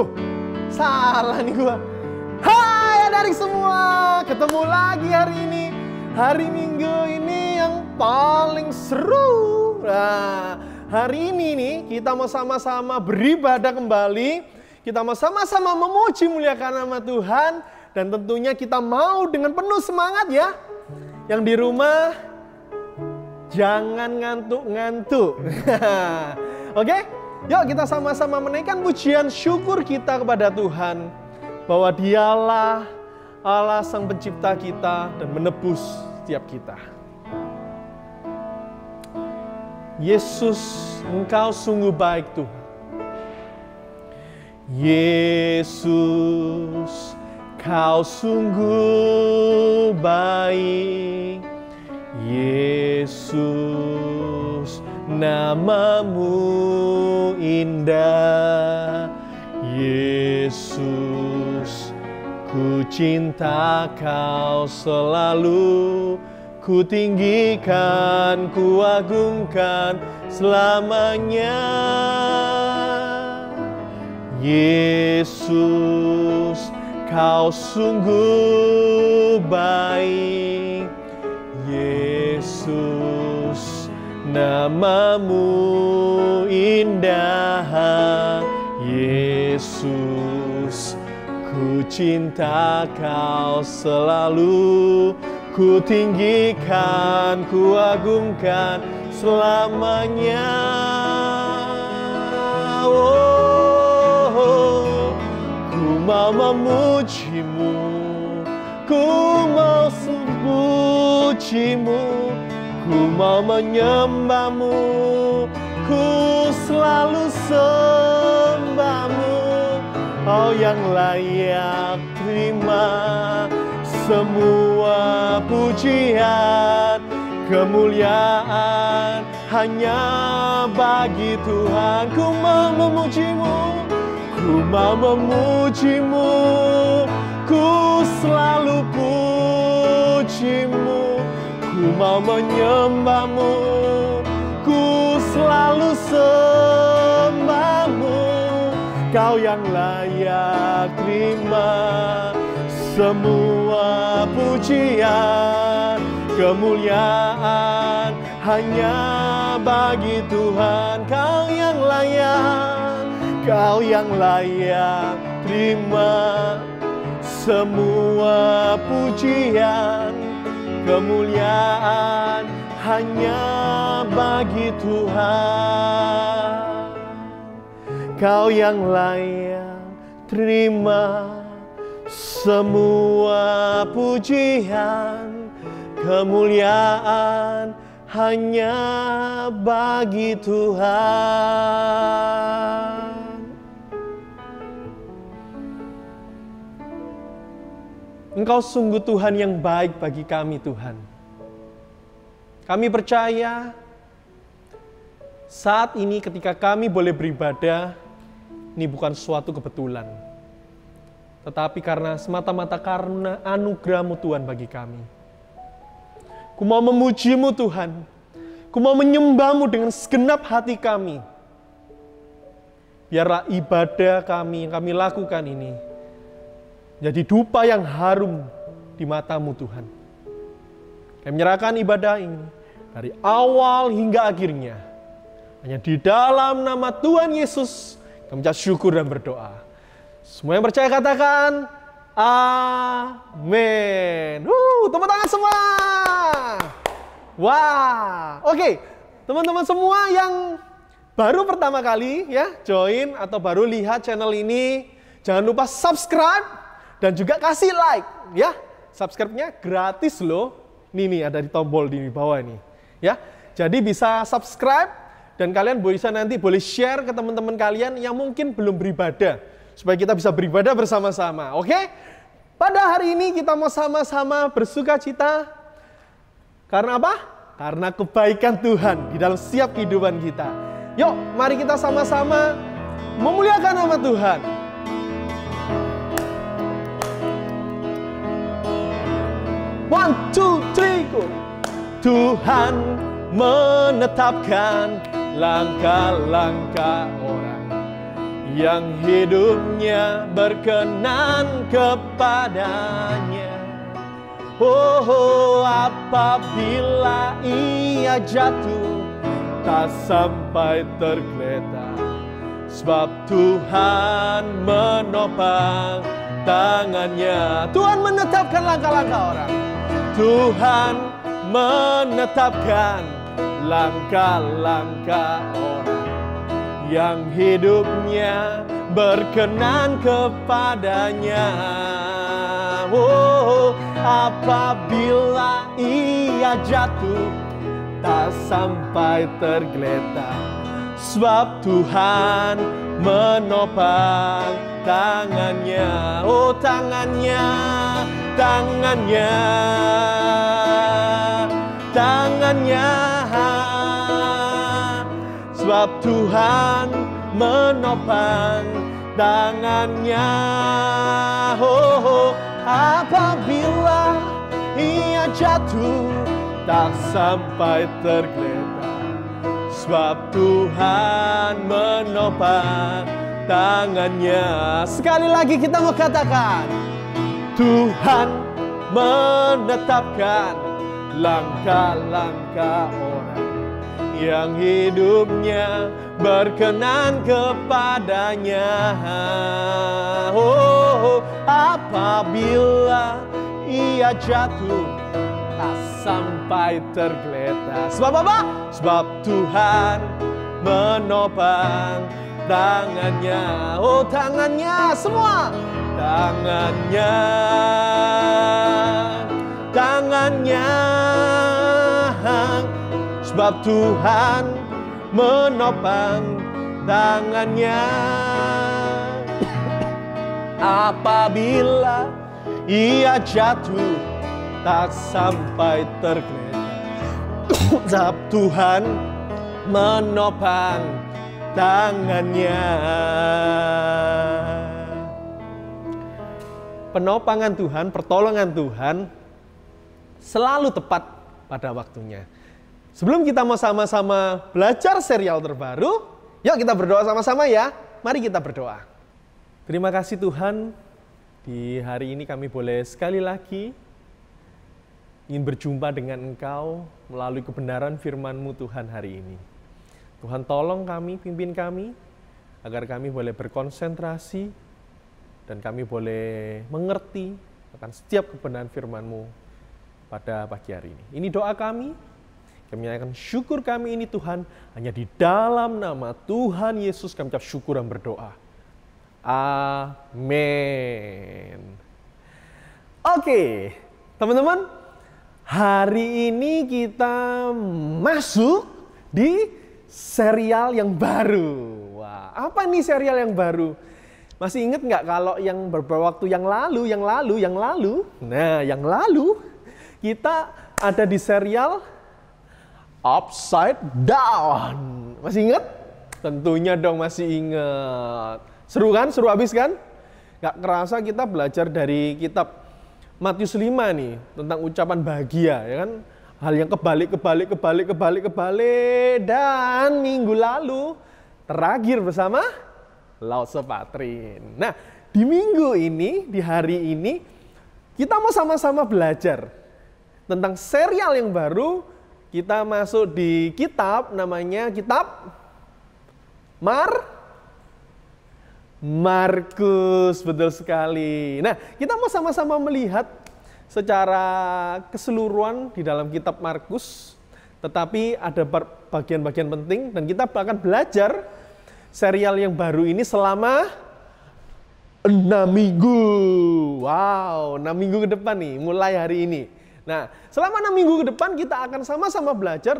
Loh, salah nih gua. Hai adik-adik semua, ketemu lagi hari ini. Hari Minggu ini yang paling seru. Nah, hari ini nih kita mau sama-sama beribadah kembali. Kita mau sama-sama memuji muliakan nama Tuhan. Dan tentunya kita mau dengan penuh semangat ya. Yang di rumah, jangan ngantuk-ngantuk. Oke? Yuk kita sama-sama menaikkan pujian syukur kita kepada Tuhan. Bahwa Dialah Allah Sang Pencipta kita dan menebus setiap kita. Yesus, Engkau sungguh baik Tuhan. Yesus, Kau sungguh baik. Yesus, namamu indah. Yesus, ku cinta Kau selalu. Ku tinggikan, ku agungkan selamanya. Yesus, Kau sungguh baik. Yesus, namamu indah. Yesus, ku cinta Kau selalu. Ku tinggikan, ku agungkan selamanya. Oh, ku mau memujimu, ku mau memujimu, ku mau menyembahmu, ku selalu sembahmu. Oh yang layak terima semua pujian, kemuliaan hanya bagi Tuhan. Ku mau memujimu, ku mau memujimu, ku selalu pujimu, ku mau menyembahmu, ku selalu sembahmu. Kau yang layak terima semua pujian, kemuliaan hanya bagi Tuhan. Kau yang layak, Kau yang layak terima semua pujian, kemuliaan hanya bagi Tuhan. Kau yang layak terima semua pujian, kemuliaan hanya bagi Tuhan. Engkau sungguh Tuhan yang baik bagi kami Tuhan. Kami percaya saat ini ketika kami boleh beribadah, ini bukan suatu kebetulan. Tetapi karena semata-mata karena anugerah-Mu Tuhan bagi kami. Ku mau memuji-Mu Tuhan. Ku mau menyembah-Mu dengan segenap hati kami. Biarlah ibadah kami yang kami lakukan ini jadi dupa yang harum di mata-Mu Tuhan. Kami menyerahkan ibadah ini dari awal hingga akhirnya. Hanya di dalam nama Tuhan Yesus kami ucap syukur dan berdoa. Semua yang percaya katakan amin. Tepuk tangan semua. Wah, oke. Teman-teman semua yang baru pertama kali ya join atau baru lihat channel ini, jangan lupa subscribe dan juga kasih like ya. Subscribe-nya gratis loh. Nih ada di tombol di bawah ini ya. Jadi bisa subscribe dan kalian bisa nanti boleh share ke teman-teman kalian yang mungkin belum beribadah. Supaya kita bisa beribadah bersama-sama, oke? Pada hari ini kita mau sama-sama bersuka cita. Karena apa? Karena kebaikan Tuhan di dalam setiap kehidupan kita. Yuk, mari kita sama-sama memuliakan nama Tuhan. One, two, three, go. Tuhan menetapkan langkah-langkah orang yang hidupnya berkenan kepadanya. Oh, apabila ia jatuh tak sampai tergeletak, sebab Tuhan menopang tangannya. Tuhan menetapkan langkah-langkah orang. Tuhan menetapkan langkah-langkah orang yang hidupnya berkenan kepadanya. Oh, apabila ia jatuh tak sampai tergeletak, sebab Tuhan menopang tangannya. Oh, tangannya, tangannya, tangannya, sebab Tuhan menopang tangannya. Oh, apabila ia jatuh tak sampai tergeletak, sebab Tuhan menopang tangannya. Sekali lagi kita mau katakan, Tuhan menetapkan langkah-langkah orang yang hidupnya berkenan kepadanya. Oh, apabila ia jatuh tak sampai tergeletak, sebab apa? Sebab Tuhan menopang tangannya. Oh, tangannya semua, tangannya, tangannya, sebab Tuhan menopang tangannya. Apabila ia jatuh tak sampai tergeletak, sebab Tuhan menopang tangannya. Penopangan Tuhan, pertolongan Tuhan selalu tepat pada waktunya. Sebelum kita mau sama-sama belajar serial terbaru, yuk kita berdoa sama-sama ya. Mari kita berdoa. Terima kasih Tuhan, di hari ini kami boleh sekali lagi ingin berjumpa dengan Engkau melalui kebenaran firman-Mu Tuhan hari ini. Tuhan tolong kami, pimpin kami, agar kami boleh berkonsentrasi dan kami boleh mengerti akan setiap kebenaran firman-Mu pada pagi hari ini. Ini doa kami, kami akan syukur kami ini Tuhan, hanya di dalam nama Tuhan Yesus kami ucap syukur dan berdoa. Amin. Oke, teman-teman, hari ini kita masuk di serial yang baru. Wah, apa nih serial yang baru? Masih ingat nggak kalau yang beberapa waktu yang lalu? Nah, yang lalu kita ada di serial Upside Down. Masih ingat? Tentunya dong masih ingat. Seru kan? Seru abis kan? Gak kerasa kita belajar dari kitab Matius 5 nih. Tentang ucapan bahagia, ya kan? Hal yang kebalik. Dan minggu lalu terakhir bersama Laut Sepatrin. Nah, di minggu ini, di hari ini, kita mau sama-sama belajar tentang serial yang baru. Kita masuk di kitab, namanya kitab Markus, betul sekali. Nah, kita mau sama-sama melihat secara keseluruhan di dalam kitab Markus, tetapi ada bagian-bagian penting dan kita akan belajar serial yang baru ini selama 6 minggu. Wow, 6 minggu ke depan nih, mulai hari ini. Nah, selama 6 minggu ke depan kita akan sama-sama belajar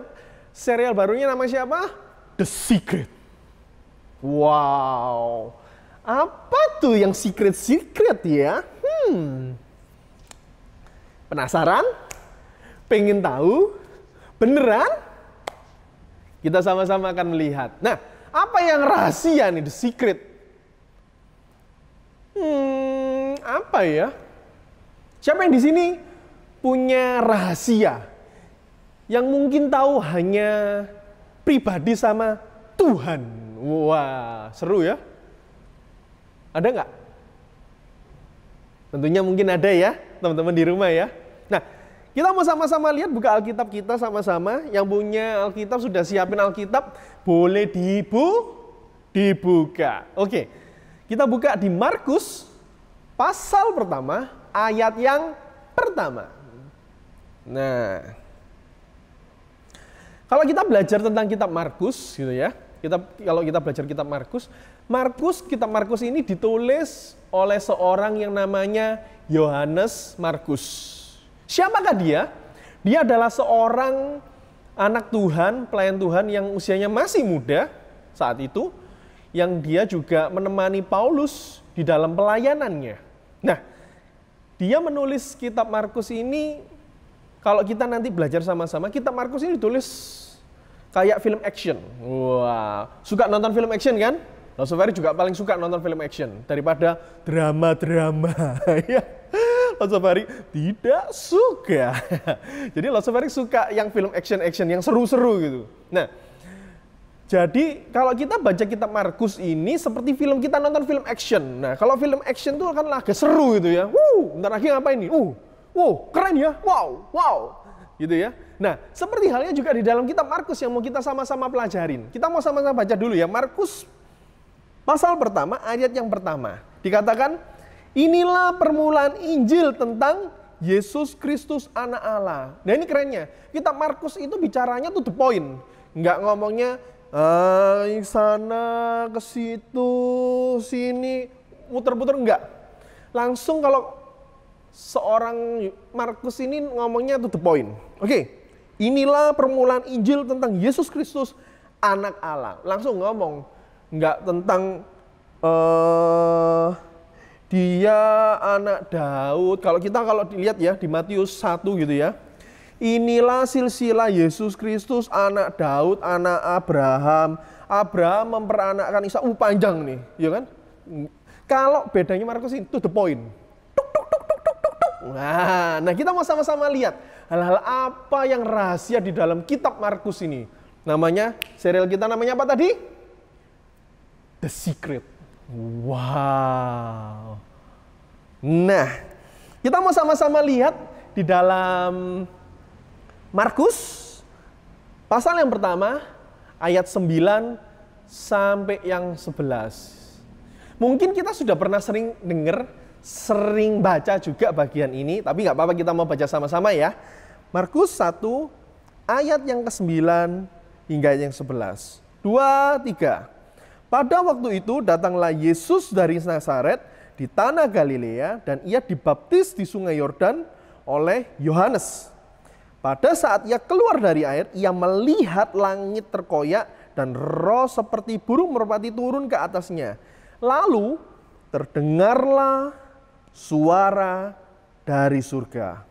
serial barunya, namanya siapa? The Secret. Wow, apa tuh yang secret ya? Penasaran? Pengen tahu? Beneran? Kita sama-sama akan melihat. Nah, apa yang rahasia nih The Secret? Apa ya? Siapa yang di sini punya rahasia yang mungkin tahu hanya pribadi sama Tuhan? Wah, seru ya. Ada nggak? Tentunya mungkin ada ya, teman-teman di rumah ya. Nah, kita mau sama-sama lihat, buka Alkitab kita sama-sama. Yang punya Alkitab sudah siapin Alkitab, boleh dibuka. Oke, kita buka di Markus pasal pertama, ayat yang pertama. Nah, kalau kita belajar tentang kitab Markus gitu ya, kalau kita belajar kitab Markus ini ditulis oleh seorang yang namanya Yohanes Markus. Siapakah dia? Dia adalah seorang anak Tuhan, pelayan Tuhan yang usianya masih muda saat itu, yang dia juga menemani Paulus di dalam pelayanannya. Nah, dia menulis kitab Markus ini, kalau kita nanti belajar sama-sama, kitab Markus ini ditulis kayak film action. Wah, suka nonton film action kan? Lost Ferry juga paling suka nonton film action daripada drama-drama. Ya, Lost Ferry tidak suka. Jadi Lost Ferry suka yang film action-action, yang seru-seru gitu. Nah, jadi kalau kita baca kitab Markus ini seperti film kita nonton film action. Nah, kalau film action itu kan agak seru gitu ya. Bentar lagi ngapain nih? Keren ya. Wow. Gitu ya. Nah, seperti halnya juga di dalam kitab Markus yang mau kita sama-sama pelajarin. Kita mau sama-sama baca dulu ya. Markus pasal pertama, ayat yang pertama. Dikatakan, inilah permulaan Injil tentang Yesus Kristus anak Allah. Nah, ini kerennya. Kitab Markus itu bicaranya to the point. Nggak ngomongnya sana ke situ, sini, muter-muter, enggak. Langsung kalau seorang Markus ini ngomongnya to the point. Oke. Inilah permulaan Injil tentang Yesus Kristus anak Allah. Langsung ngomong, enggak tentang dia anak Daud. Kalau dilihat ya di Matius 1 gitu ya. Inilah silsilah Yesus Kristus anak Daud, anak Abraham. Abraham memperanakkan Ishak. Panjang nih, ya kan? Kalau bedanya Markus ini to the point. Nah, kita mau sama-sama lihat hal-hal apa yang rahasia di dalam kitab Markus ini. Namanya, serial kita namanya apa tadi? The Secret. Wow. Nah, kita mau sama-sama lihat di dalam Markus pasal yang pertama ayat 9 sampai yang 11. Mungkin kita sudah pernah sering dengar, sering baca juga bagian ini, tapi nggak apa-apa, kita mau baca sama-sama ya. Markus 1 ayat yang ke-9 hingga yang 11. 2, 3. Pada waktu itu datanglah Yesus dari Nazaret di tanah Galilea dan ia dibaptis di sungai Yordan oleh Yohanes. Pada saat ia keluar dari air, ia melihat langit terkoyak dan roh seperti burung merpati turun ke atasnya. Lalu terdengarlah suara dari surga.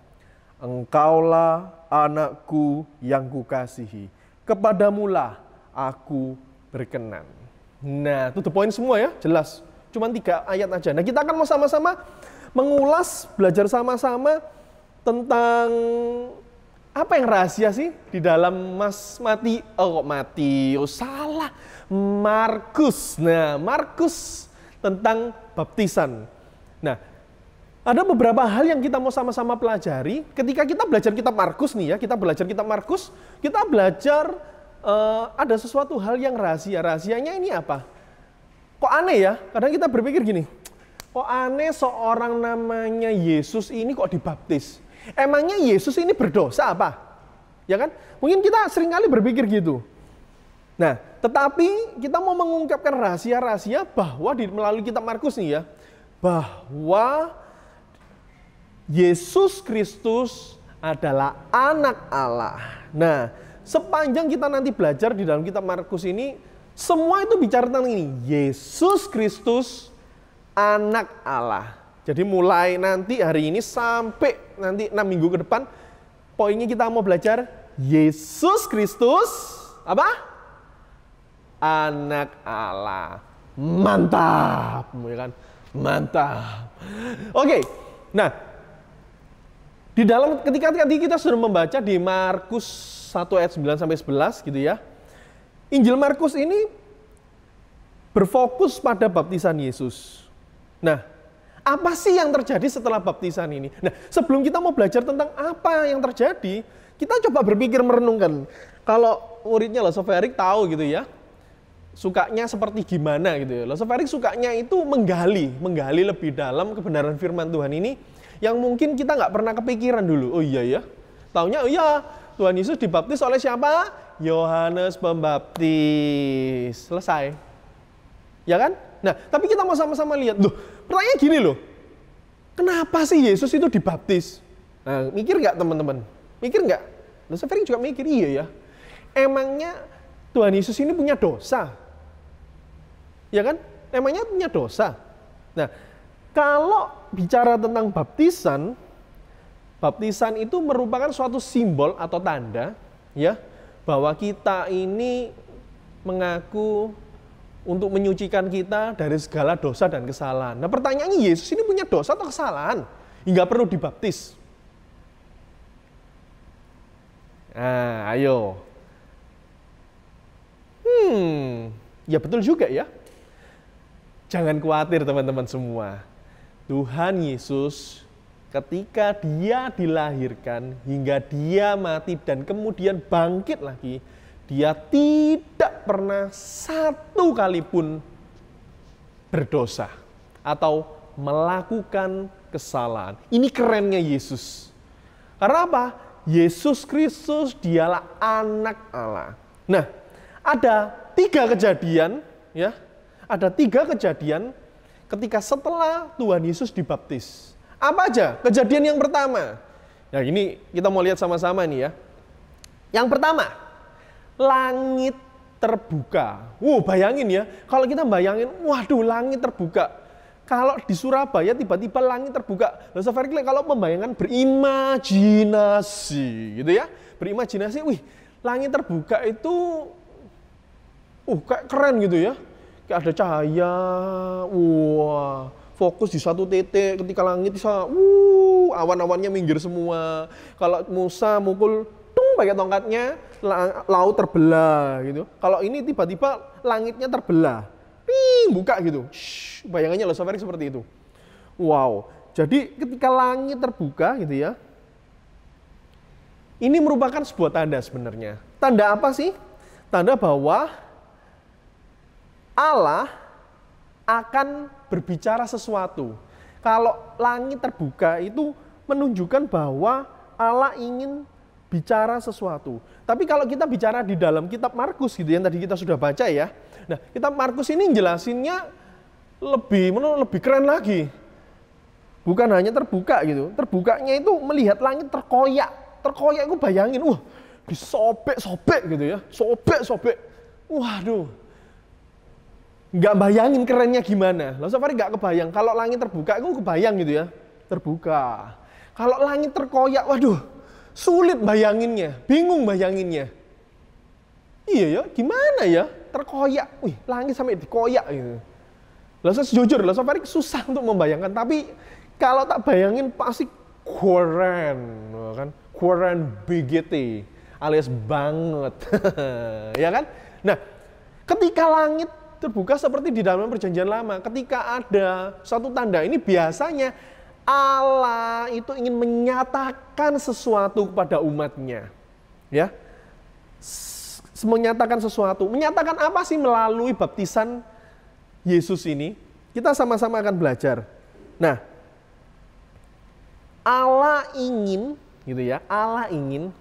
Engkaulah anakku yang kukasihi. Kepadamulah aku berkenan. Nah, itu the point semua ya, jelas. Cuma 3 ayat aja. Nah, kita akan mau sama-sama mengulas, belajar sama-sama tentang apa yang rahasia sih di dalam Markus. Nah, Markus tentang baptisan. Nah, ada beberapa hal yang kita mau sama-sama pelajari. Ketika kita belajar kitab Markus nih ya, kita belajar ada sesuatu hal yang rahasia. Rahasianya ini apa? Kok aneh ya? Kadang kita berpikir gini, kok aneh seorang namanya Yesus ini kok dibaptis? Emangnya Yesus ini berdosa apa? Ya kan? Mungkin kita seringkali berpikir gitu. Nah, tetapi kita mau mengungkapkan rahasia-rahasia bahwa melalui kitab Markus nih ya, bahwa Yesus Kristus adalah anak Allah. Nah, sepanjang kita nanti belajar di dalam kitab Markus ini, semua itu bicara tentang ini. Yesus Kristus anak Allah. Jadi mulai nanti hari ini sampai nanti 6 minggu ke depan, poinnya kita mau belajar Yesus Kristus apa? Anak Allah. Mantap, ya kan? Mantap. Oke. Nah, di dalam ketika kita sudah membaca di Markus 1 ayat 9 sampai 11 gitu ya. Injil Markus ini berfokus pada baptisan Yesus. Nah, apa sih yang terjadi setelah baptisan ini? Nah, sebelum kita mau belajar tentang apa yang terjadi, kita coba berpikir merenungkan. Kalau muridnya Lesoferik tahu gitu ya, sukanya seperti gimana gitu ya. Lesoferik sukanya itu menggali lebih dalam kebenaran firman Tuhan ini, yang mungkin kita nggak pernah kepikiran dulu. Oh iya ya, taunya oh iya, Tuhan Yesus dibaptis oleh siapa? Yohanes Pembaptis. Selesai. Ya kan? Nah, tapi kita mau sama-sama lihat. Loh, pertanyaan gini loh. Kenapa sih Yesus itu dibaptis? Nah, mikir nggak teman-teman? Mikir nggak? Lesoferik juga mikir, iya ya. Emangnya Tuhan Yesus ini punya dosa? Ya kan? Emangnya punya dosa? Nah, kalau bicara tentang baptisan, baptisan itu merupakan suatu simbol atau tanda ya bahwa kita ini mengaku untuk menyucikan kita dari segala dosa dan kesalahan. Nah, pertanyaannya, Yesus ini punya dosa atau kesalahan hingga perlu dibaptis? Nah, ayo. Ya betul juga ya. Jangan khawatir teman-teman semua. Tuhan Yesus ketika dia dilahirkan hingga dia mati dan kemudian bangkit lagi, dia tidak pernah satu kali pun berdosa atau melakukan kesalahan. Ini kerennya Yesus. Karena apa? Yesus Kristus dialah anak Allah. Nah, ada 3 kejadian ya. Ada 3 kejadian ketika setelah Tuhan Yesus dibaptis. Apa aja? Kejadian yang pertama. Nah, ini kita mau lihat sama-sama nih ya. Yang pertama, langit terbuka. Bayangin ya, kalau kita bayangin, waduh langit terbuka. Kalau di Surabaya tiba-tiba langit terbuka. Lesoferik kalau membayangkan berimajinasi gitu ya. Berimajinasi, langit terbuka itu kayak keren gitu ya. Kayak ada cahaya, fokus di satu titik, ketika langit bisa, awan-awannya minggir semua. Kalau Musa mukul, pakai tongkatnya, laut terbelah gitu. Kalau ini tiba-tiba langitnya terbelah, buka gitu. Bayangannya Lesoferik seperti itu. Wow, jadi ketika langit terbuka gitu ya, ini merupakan sebuah tanda sebenarnya. Tanda apa sih? Tanda bahwa Allah akan berbicara sesuatu. Kalau langit terbuka itu menunjukkan bahwa Allah ingin bicara sesuatu. Tapi kalau kita bicara di dalam kitab Markus gitu yang tadi kita sudah baca ya. Nah, kitab Markus ini jelasinnya lebih keren lagi. Bukan hanya terbuka gitu. Terbukanya itu melihat langit terkoyak. Terkoyak itu bayangin, disobek-sobek gitu ya. Sobek-sobek. Waduh. Nggak bayangin kerennya gimana. Lesoferik nggak kebayang. Kalau langit terbuka itu kebayang gitu ya. Terbuka. Kalau langit terkoyak, waduh. Sulit bayanginnya, bingung bayanginnya. Iya ya, gimana ya? Terkoyak, langit sampai dikoyak gitu. Jujur, Lesoferik susah untuk membayangkan. Tapi kalau tak bayangin pasti keren, kan? Keren BGT, alias banget, ya kan? Nah, ketika langit terbuka seperti di dalam perjanjian lama, ketika ada suatu tanda ini biasanya Allah itu ingin menyatakan sesuatu kepada umatnya. Ya. Menyatakan sesuatu. Menyatakan apa sih melalui baptisan Yesus ini? Kita sama-sama akan belajar. Nah, Allah ingin gitu ya. Allah ingin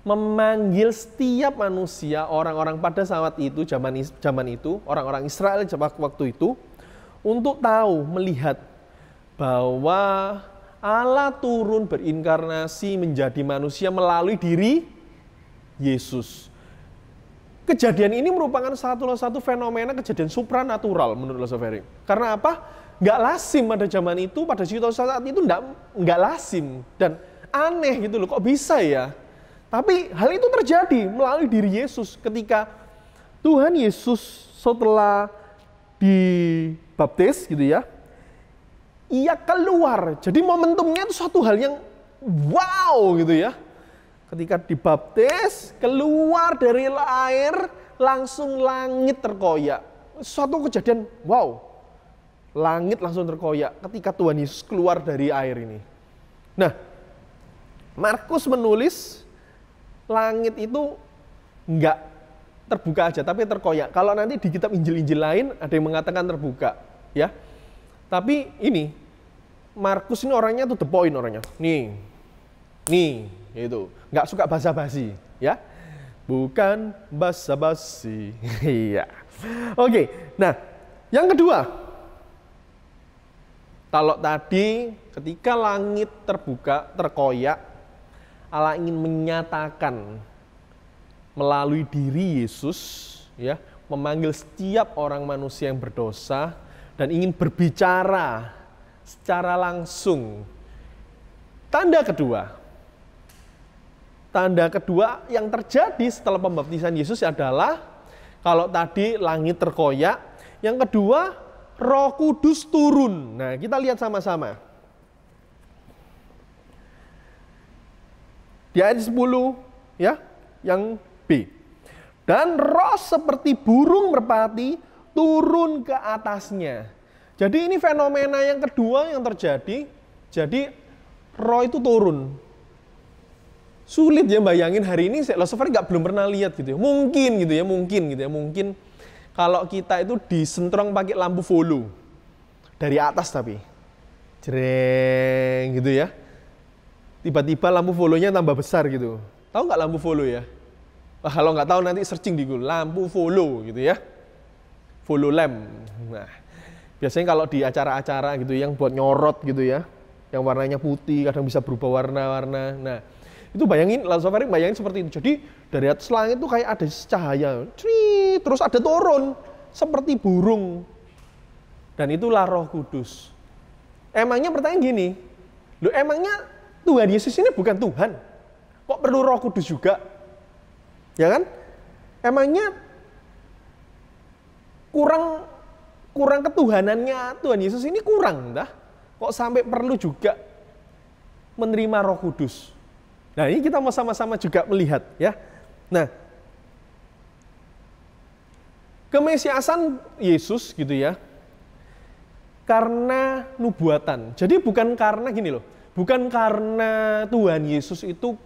memanggil setiap manusia, orang-orang pada saat itu, zaman itu, orang-orang Israel waktu itu untuk tahu, melihat bahwa Allah turun berinkarnasi menjadi manusia melalui diri Yesus. Kejadian ini merupakan satu fenomena kejadian supranatural menurut Lesoferik. Karena apa? Nggak lazim pada zaman itu, pada situasi saat itu nggak lazim dan aneh gitu loh. Kok bisa ya? Tapi hal itu terjadi melalui diri Yesus ketika Tuhan Yesus setelah dibaptis gitu ya. Ia keluar. Jadi momentumnya itu suatu hal yang wow gitu ya. Ketika dibaptis, keluar dari air, langsung langit terkoyak. Suatu kejadian wow. Langit langsung terkoyak ketika Tuhan Yesus keluar dari air ini. Nah, Markus menulis langit itu enggak terbuka aja, tapi terkoyak. Kalau nanti di kitab Injil-Injil lain ada yang mengatakan terbuka, ya. Tapi ini Markus ini orangnya tuh the point orangnya. Nih, itu nggak suka basa-basi, ya. Bukan basa-basi, iya. Oke, nah yang kedua, kalau tadi ketika langit terbuka, terkoyak, Allah ingin menyatakan melalui diri Yesus, ya, memanggil setiap orang manusia yang berdosa dan ingin berbicara secara langsung. Tanda kedua yang terjadi setelah pembaptisan Yesus adalah kalau tadi langit terkoyak, yang kedua Roh Kudus turun. Nah, kita lihat sama-sama. Di ayat 10, ya, yang B. Dan roh seperti burung merpati turun ke atasnya. Jadi ini fenomena yang kedua yang terjadi. Jadi roh itu turun. Sulit ya bayangin hari ini filosofer belum pernah lihat gitu ya. Mungkin gitu ya. Mungkin kalau kita itu disentrong pakai lampu follow. Dari atas tapi. Jreng gitu ya. Tiba-tiba lampu follow-nya tambah besar gitu. Tahu nggak lampu follow ya? Kalau nggak tahu nanti searching di Google, lampu follow gitu ya. Follow lamp. Nah, biasanya kalau di acara-acara gitu yang buat nyorot gitu ya, yang warnanya putih, kadang bisa berubah warna-warna. Nah, itu bayangin seperti itu. Jadi dari atas langit itu kayak ada cahaya, terus ada turun seperti burung. Dan itulah Roh Kudus. Emangnya pertanyaan gini, loh emangnya Tuhan Yesus ini bukan Tuhan? Kok perlu Roh Kudus juga? Ya kan? Emangnya kurang ketuhanannya Tuhan Yesus ini kurang dah? Kok sampai perlu juga menerima Roh Kudus? Nah, ini kita mau sama-sama juga melihat ya. Nah, kemesiasan Yesus gitu ya. Karena nubuatan. Jadi bukan karena gini loh. Bukan karena Tuhan Yesus itu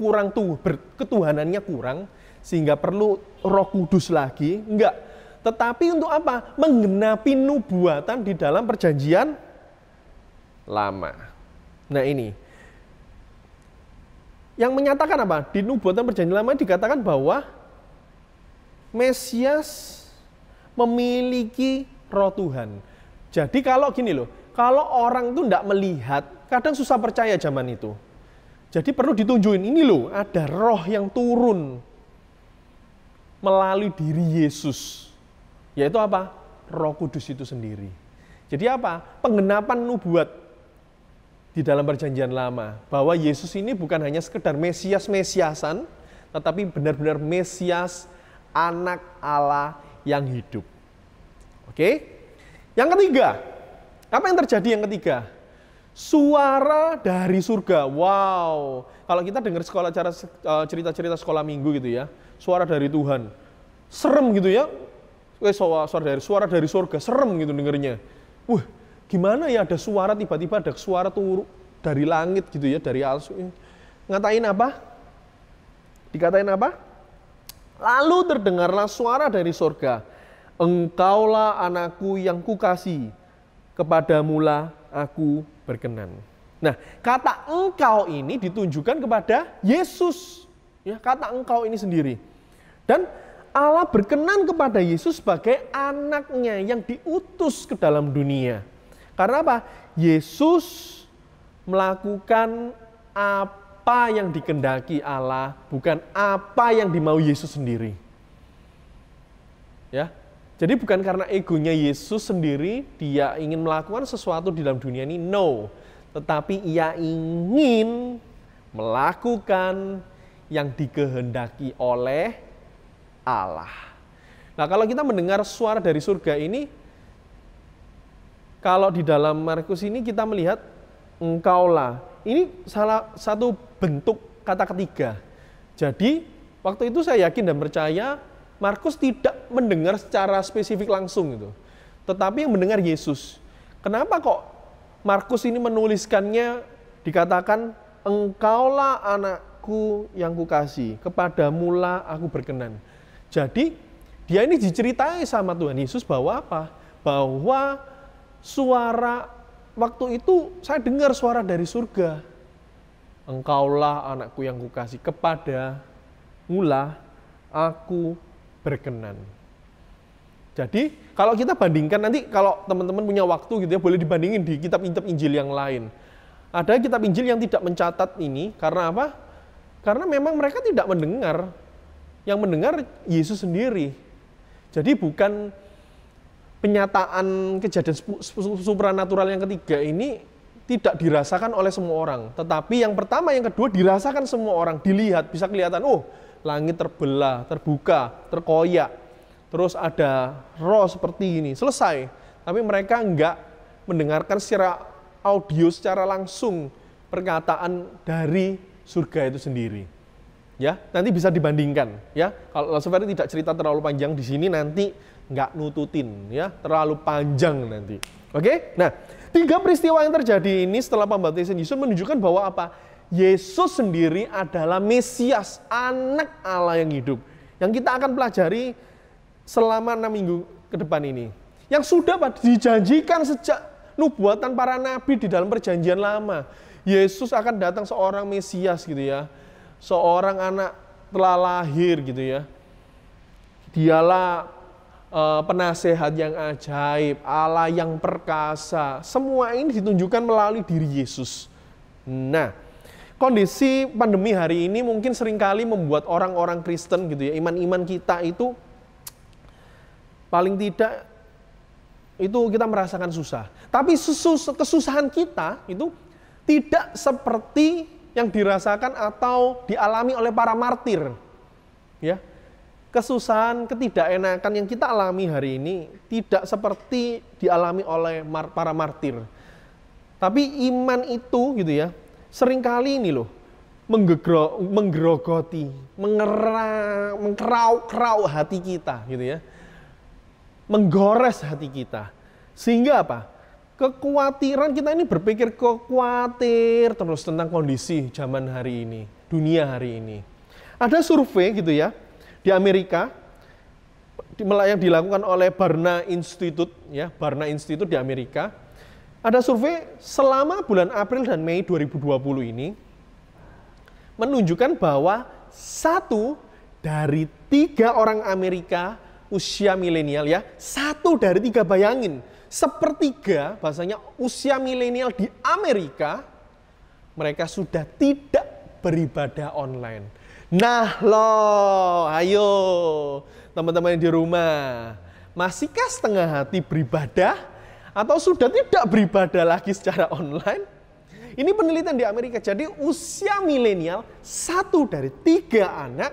ketuhanannya kurang sehingga perlu Roh Kudus lagi, enggak. Tetapi untuk apa? Menggenapi nubuatan di dalam perjanjian lama. Nah, ini yang menyatakan apa? Di nubuatan perjanjian lama dikatakan bahwa Mesias memiliki Roh Tuhan. Jadi kalau gini loh, kalau orang itu enggak melihat, kadang susah percaya zaman itu. Jadi perlu ditunjukin, ini loh ada roh yang turun melalui diri Yesus. Yaitu apa? Roh Kudus itu sendiri. Jadi apa? Penggenapan nubuat di dalam perjanjian lama. Bahwa Yesus ini bukan hanya sekedar Mesias-Mesiasan, tetapi benar-benar Mesias, anak Allah yang hidup. Oke? Yang ketiga, apa yang terjadi yang ketiga? Suara dari surga. Wow. Kalau kita dengar cerita-cerita sekolah minggu gitu ya, suara dari Tuhan. Serem gitu ya. Suara dari surga, serem gitu dengernya. Wah, gimana ya ada suara tiba-tiba ada suara turun dari langit gitu ya, dari alas. Ngatain apa? Dikatain apa? Lalu terdengarlah suara dari surga. Engkaulah anakku yang kukasihi, kepadamulah aku berkenan. Nah, kata engkau ini ditunjukkan kepada Yesus. Ya, kata engkau ini sendiri. Dan Allah berkenan kepada Yesus sebagai anaknya yang diutus ke dalam dunia. Karena apa? Yesus melakukan apa yang dikehendaki Allah, bukan apa yang dimau Yesus sendiri. Ya. Jadi bukan karena egonya Yesus sendiri, dia ingin melakukan sesuatu di dalam dunia ini, no. Tetapi ia ingin melakukan yang dikehendaki oleh Allah. Nah, kalau kita mendengar suara dari surga ini, kalau di dalam Markus ini kita melihat engkaulah. Ini salah satu bentuk kata ketiga. Jadi, waktu itu saya yakin dan percaya Markus tidak mendengar secara spesifik langsung gitu. Tetapi yang mendengar Yesus. Kenapa kok Markus ini menuliskannya dikatakan engkaulah anakku yang kukasihi, kepadamulah aku berkenan. Jadi dia ini diceritai sama Tuhan Yesus bahwa apa? Bahwa suara waktu itu saya dengar suara dari surga. Engkaulah anakku yang kukasihi, kepadamulah aku berkenan. Jadi kalau kita bandingkan nanti, kalau teman-teman punya waktu gitu ya, boleh dibandingin di kitab-kitab Injil yang lain. Ada kitab Injil yang tidak mencatat ini, karena apa? Karena memang mereka tidak mendengar. Yang mendengar Yesus sendiri. Jadi bukan penyataan kejadian supranatural yang ketiga ini tidak dirasakan oleh semua orang. Tetapi yang pertama, yang kedua dirasakan semua orang. Dilihat, bisa kelihatan, oh langit terbelah, terbuka, terkoyak. Terus ada roh seperti ini, selesai. Tapi mereka enggak mendengarkan secara audio, secara langsung perkataan dari surga itu sendiri. Ya, nanti bisa dibandingkan. Ya, kalau Lasoveri tidak cerita terlalu panjang di sini, nanti enggak nututin, ya, terlalu panjang nanti. Oke, nah 3 peristiwa yang terjadi ini setelah pembaptisan Yesus menunjukkan bahwa apa? Yesus sendiri adalah Mesias, anak Allah yang hidup. Yang kita akan pelajari selama 6 minggu ke depan ini. Yang sudah dijanjikan sejak nubuatan para nabi di dalam perjanjian lama. Yesus akan datang seorang Mesias gitu ya. Seorang anak telah lahir gitu ya. Dialah penasehat yang ajaib, Allah yang perkasa. Semua ini ditunjukkan melalui diri Yesus. Nah, kondisi pandemi hari ini mungkin seringkali membuat orang-orang Kristen gitu ya, iman-iman kita itu paling tidak itu kita merasakan susah. Tapi kesusahan kita itu tidak seperti yang dirasakan atau dialami oleh para martir. Ya. Kesusahan, ketidakenakan yang kita alami hari ini tidak seperti dialami oleh para martir. Tapi iman itu gitu ya, seringkali ini loh menggerogoti, mengkerau hati kita gitu ya. Menggores hati kita. Sehingga apa? Kekhawatiran kita ini berpikir khawatir terus tentang kondisi zaman hari ini, dunia hari ini. Ada survei gitu ya, di Amerika, yang dilakukan oleh Barna Institute, ya, Barna Institute di Amerika. Ada survei selama bulan April dan Mei 2020 ini, menunjukkan bahwa 1 dari 3 orang Amerika usia milenial ya, 1 dari 3, bayangin, 1/3 bahasanya usia milenial di Amerika, mereka sudah tidak beribadah online. Nah loh, ayo teman-teman di rumah, masihkah setengah hati beribadah atau sudah tidak beribadah lagi secara online? Ini penelitian di Amerika, jadi usia milenial 1 dari 3 anak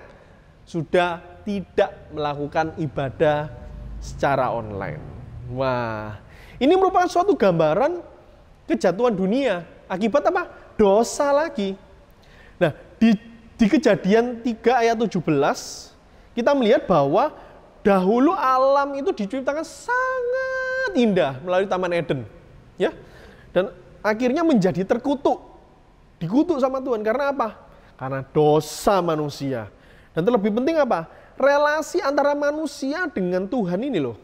sudah tidak melakukan ibadah secara online. Wah, ini merupakan suatu gambaran kejatuhan dunia. Akibat apa? Dosa lagi. Nah, di Kejadian 3 ayat 17, kita melihat bahwa dahulu alam itu diciptakan sangat indah melalui Taman Eden. Ya, dan akhirnya menjadi terkutuk. Dikutuk sama Tuhan. Karena apa? Karena dosa manusia. Dan terlebih penting apa? Relasi antara manusia dengan Tuhan ini loh,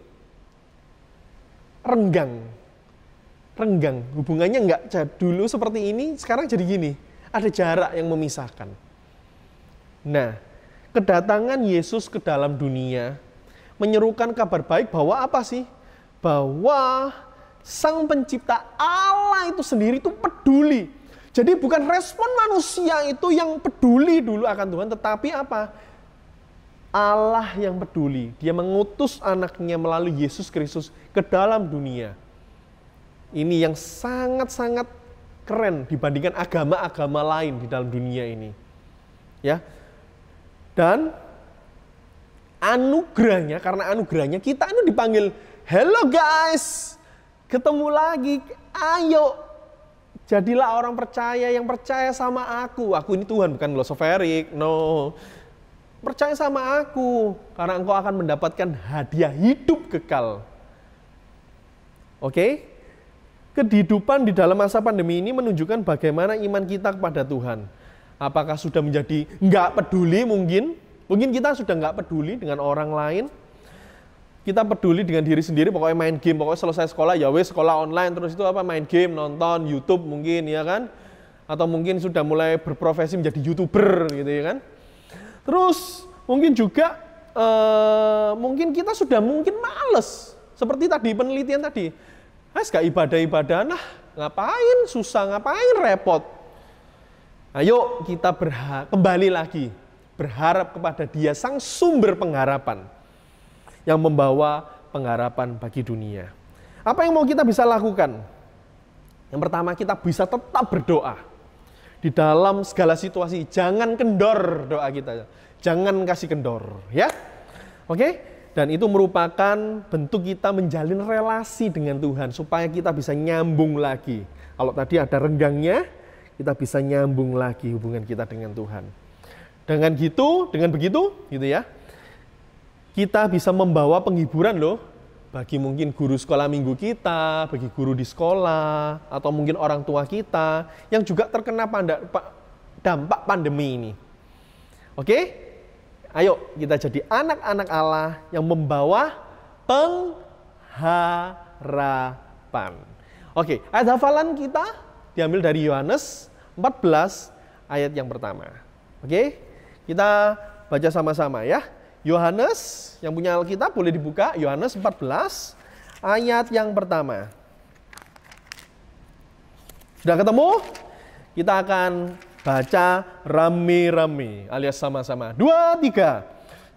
renggang. Hubungannya nggak dulu seperti ini, sekarang jadi gini. Ada jarak yang memisahkan. Nah, kedatangan Yesus ke dalam dunia menyerukan kabar baik bahwa apa sih? Bahwa Sang Pencipta Allah itu sendiri itu peduli. Jadi bukan respon manusia itu yang peduli dulu akan Tuhan, tetapi apa? Allah yang peduli. Dia mengutus anaknya melalui Yesus Kristus ke dalam dunia. Ini yang sangat-sangat keren dibandingkan agama-agama lain di dalam dunia ini. Ya. Dan anugerahnya, karena anugerahnya kita ini dipanggil, hello guys, ketemu lagi, ayo jadilah orang percaya yang percaya sama aku. Aku ini Tuhan, bukan Lasoveri, no. Percaya sama aku, karena engkau akan mendapatkan hadiah hidup kekal. Oke? kehidupan di dalam masa pandemi ini menunjukkan bagaimana iman kita kepada Tuhan. Apakah sudah menjadi nggak peduli mungkin? Mungkin kita sudah nggak peduli dengan orang lain. Kita peduli dengan diri sendiri, pokoknya main game, pokoknya selesai sekolah, ya wes sekolah online, terus itu apa, main game, nonton YouTube mungkin, ya kan? Atau mungkin sudah mulai berprofesi menjadi YouTuber gitu ya kan? Terus mungkin juga, mungkin kita sudah mungkin males. Seperti tadi penelitian tadi, gak ibadah-ibadah, nah ngapain susah, ngapain repot. Ayo kita kembali lagi, berharap kepada Dia, Sang Sumber pengharapan, yang membawa pengharapan bagi dunia. Apa yang mau kita bisa lakukan? Yang pertama, kita bisa tetap berdoa. Di dalam segala situasi, jangan kendor doa kita. Jangan kasih kendor, ya. Oke? Dan itu merupakan bentuk kita menjalin relasi dengan Tuhan, supaya kita bisa nyambung lagi. Kalau tadi ada renggangnya, kita bisa nyambung lagi hubungan kita dengan Tuhan. Dengan begitu, gitu ya, kita bisa membawa penghiburan loh, bagi mungkin guru sekolah minggu kita, bagi guru di sekolah, atau mungkin orang tua kita, yang juga terkena dampak pandemi ini. Oke? Ayo kita jadi anak-anak Allah yang membawa pengharapan. Oke, ayat hafalan kita diambil dari Yohanes 14 ayat yang pertama. Oke, kita baca sama-sama ya. Yohanes, yang punya Alkitab boleh dibuka, Yohanes 14 ayat yang pertama. Sudah ketemu? Kita akan baca rame-rame alias sama-sama. 2, 3.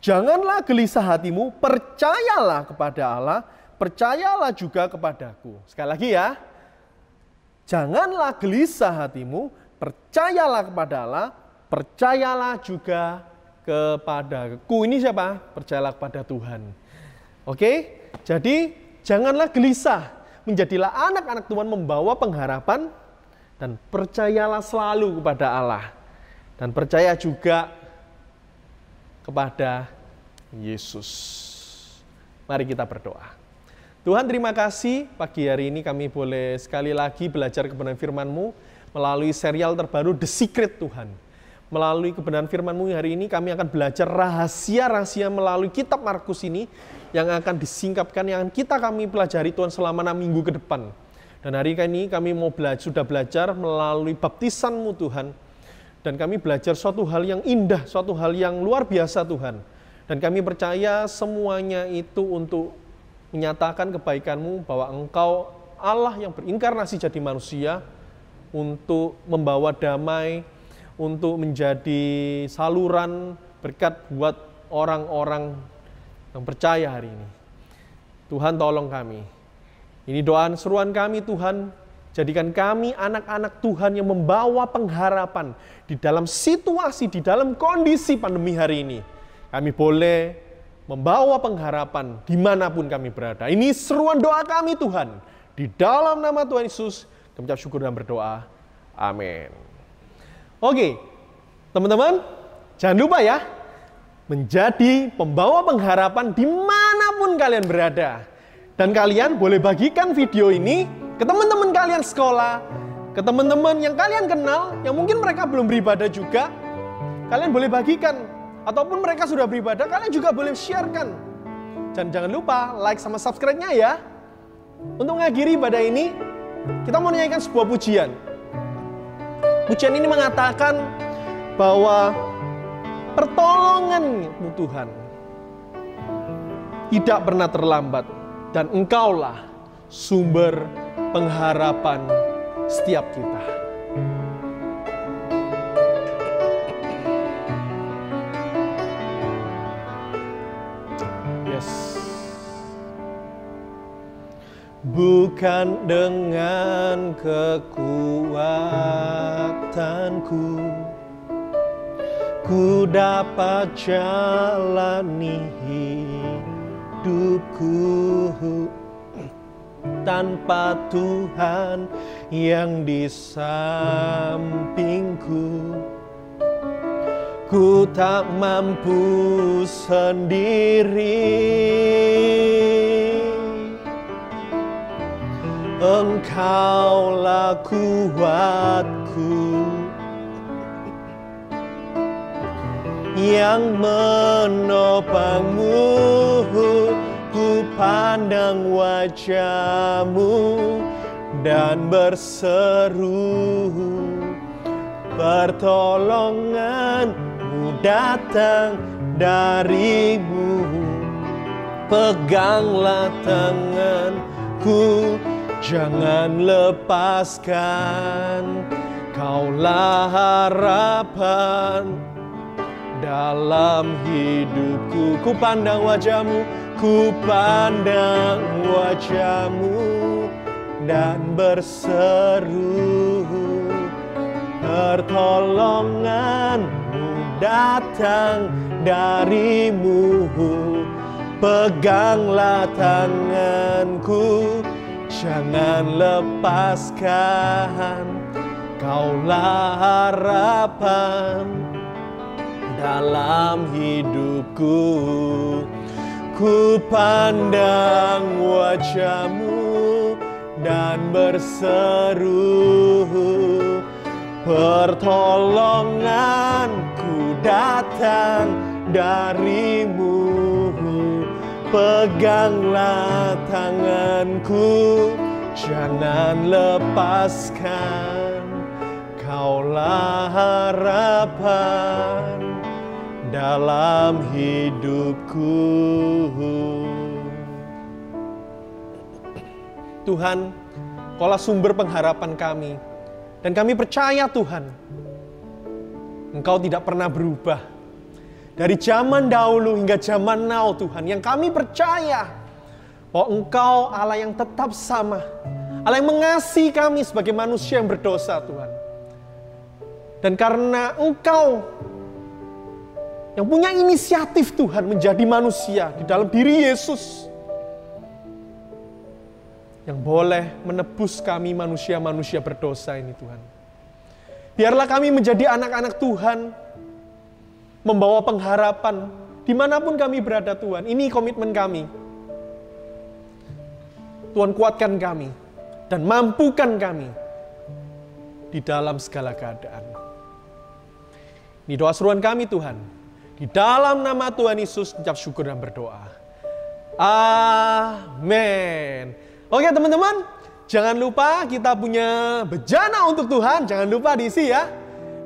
Janganlah gelisah hatimu, percayalah kepada Allah, percayalah juga kepadaku. Sekali lagi ya. Janganlah gelisah hatimu, percayalah kepada Allah, percayalah juga kepadaku. Ini siapa? Percayalah kepada Tuhan. Oke? Jadi janganlah gelisah. Menjadilah anak-anak Tuhan membawa pengharapan. Dan percayalah selalu kepada Allah. Dan percaya juga kepada Yesus. Mari kita berdoa. Tuhan, terima kasih pagi hari ini kami boleh sekali lagi belajar kebenaran firman-Mu melalui serial terbaru The Secret Tuhan. Melalui kebenaran firman-Mu hari ini kami akan belajar rahasia-rahasia melalui kitab Markus ini yang akan disingkapkan, yang kami pelajari Tuhan selama 6 minggu ke depan. Dan hari ini kami sudah belajar melalui baptisan-Mu Tuhan. Dan kami belajar suatu hal yang indah, suatu hal yang luar biasa Tuhan. Dan kami percaya semuanya itu untuk menyatakan kebaikan-Mu, bahwa Engkau Allah yang berinkarnasi jadi manusia, untuk membawa damai, untuk menjadi saluran berkat buat orang-orang yang percaya hari ini. Tuhan tolong kami. Ini doa seruan kami Tuhan, jadikan kami anak-anak Tuhan yang membawa pengharapan di dalam situasi, di dalam kondisi pandemi hari ini. Kami boleh membawa pengharapan dimanapun kami berada. Ini seruan doa kami Tuhan. Di dalam nama Tuhan Yesus, kami ucap syukur dan berdoa. Amin. Oke, teman-teman, jangan lupa ya, menjadi pembawa pengharapan dimanapun kalian berada. Dan kalian boleh bagikan video ini ke teman-teman kalian sekolah, ke teman-teman yang kalian kenal, yang mungkin mereka belum beribadah juga. Kalian boleh bagikan, ataupun mereka sudah beribadah, kalian juga boleh sharekan. Dan jangan lupa like sama subscribe-nya ya. Untuk mengakhiri ibadah ini, kita mau nyanyikan sebuah pujian. Pujian ini mengatakan bahwa pertolongan-Mu Tuhan tidak pernah terlambat. Dan Engkaulah sumber pengharapan setiap kita. Yes. Bukan dengan kekuatanku ku dapat jalani hidupku tanpa Tuhan yang di sampingku. Ku tak mampu sendiri. Engkaulah kuatku yang menopangmu. Ku pandang wajah-Mu dan berseru, pertolongan-Mu datang dari-Mu. Peganglah tanganku, jangan lepaskan. Kaulah harapan dalam hidupku. Ku pandang wajah-Mu, ku pandang wajah-Mu dan berseru, pertolongan-Mu datang dari-Mu. Peganglah tanganku, jangan lepaskan. Kaulah harapan dalam hidupku. Ku pandang wajah-Mu dan berseru, pertolonganku datang dari-Mu. Peganglah tanganku, jangan lepaskan. Kaulah harapan dalam hidupku. Tuhan, Kaulah sumber pengharapan kami. Dan kami percaya Tuhan, Engkau tidak pernah berubah. Dari zaman dahulu hingga zaman now Tuhan, yang kami percaya bahwa Engkau Allah yang tetap sama. Allah yang mengasihi kami sebagai manusia yang berdosa Tuhan. Dan karena Engkau yang punya inisiatif Tuhan menjadi manusia di dalam diri Yesus, yang boleh menebus kami manusia-manusia berdosa ini Tuhan. Biarlah kami menjadi anak-anak Tuhan, membawa pengharapan dimanapun kami berada Tuhan. Ini komitmen kami. Tuhan kuatkan kami dan mampukan kami di dalam segala keadaan. Ini doa seruan kami Tuhan. Di dalam nama Tuhan Yesus ucap syukur dan berdoa. Amin. Oke teman-teman, jangan lupa kita punya bejana untuk Tuhan. Jangan lupa diisi ya.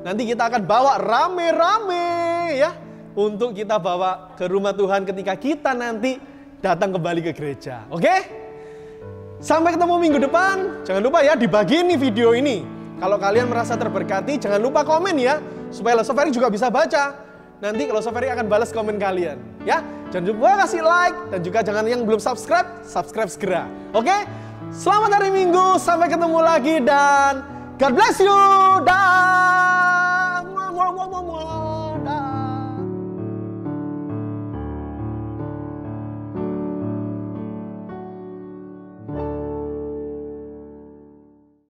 Nanti kita akan bawa rame-rame ya. Untuk kita bawa ke rumah Tuhan ketika kita nanti datang kembali ke gereja. Oke? Sampai ketemu minggu depan. Jangan lupa ya dibagi nih video ini. Kalau kalian merasa terberkati, jangan lupa komen ya. Supaya Losoferi juga bisa baca. Nanti Losoferi akan balas komen kalian. Ya, jangan lupa kasih like. Dan juga jangan yang belum subscribe, subscribe segera. Oke? Selamat hari Minggu. Sampai ketemu lagi dan God bless you. Dah.